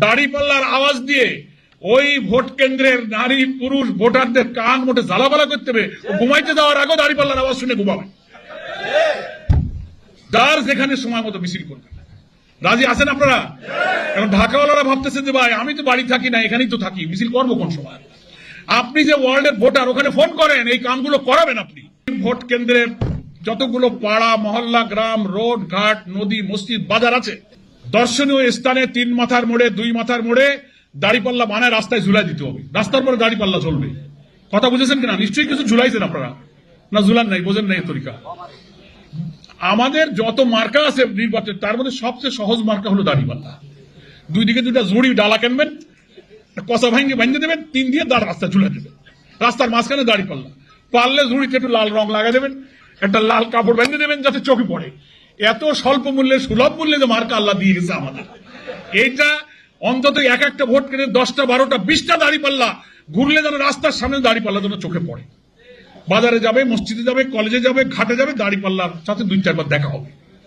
দাড়িপাল্লার আওয়াজ দিয়ে ওই ভোট কেন্দ্রের নারী পুরুষ ভোটারদের কান মোটে জ্বালাপালা করতে হবে। ঘুমাইতে যাওয়ার আগেও দাড়িপাল্লার আওয়াজ শুনে ঘুমাবে। যার যেখানে সময় মতো মিছিল করবে। রাজি আছেন আপনারা? এখন ঢাকাওয়ালারা ভাবতেছে যে ভাই আমি তো বাড়ি থাকি না, এখানেই তো থাকি, মিছিল করবো কোন সময়? আপনি যে ওয়ার্ল্ডের ভোটার, ওখানে ফোন করেন, এই কামগুলো করাবেন আপনি। ভোট কেন্দ্রের যতগুলো পাড়া মহল্লা গ্রাম রোড ঘাট নদী মসজিদ বাজার আছে, দর্শনীয় স্থানে 3 মাথার মোড়ে 2 মাথার মোড়ে দাড়িপাল্লা বানায় রাস্তায় ঝুলাই দিতে হবে। রাস্তার পরে দাড়িপাল্লা চলবে। কথা বুঝেছেন কিনা? নিশ্চয়ই কিছু ঝুলাইছেন আপনারা, না ঝুলান নাই, বোঝেন নাই তরিকা। আমাদের যত মার্কা আছে নির্বাচন, তার মধ্যে সবচেয়ে সহজ মার্কা হলো দাড়িপাল্লা। 2 দিকে 2টা জড়ি ডালা কিনবেন, কষা ভাঙ্গে দেবেন, 3 দিয়ে রাস্তা ঝুলাই দেবেন। রাস্তার মাঝখানে দাড়িপাল্লা, পারলে ঝুড়িতে একটু লাল রং লাগা দেবেন, একটা লাল কাপড় বেঁধে দেবেন যাতে চোখে পড়ে। এত স্বল্প মূল্যে সুলভ মূল্যে যে মার্কা আল্লাহ দিয়ে গেছে আমাদের, এইটা অন্তত এক একটা ভোট কেন্দ্রে 10টা 12টা 20টা দাড়িপাল্লা ঘুরলে যেন রাস্তার সামনে দাড়িপাল্লা যেন চোখে পড়ে। বাজারে যাবে, মসজিদে যাবে, কলেজে যাবে, ঘাটে যাবে, দাড়িপাল্লার সাথে 2-4 বার দেখা হবে।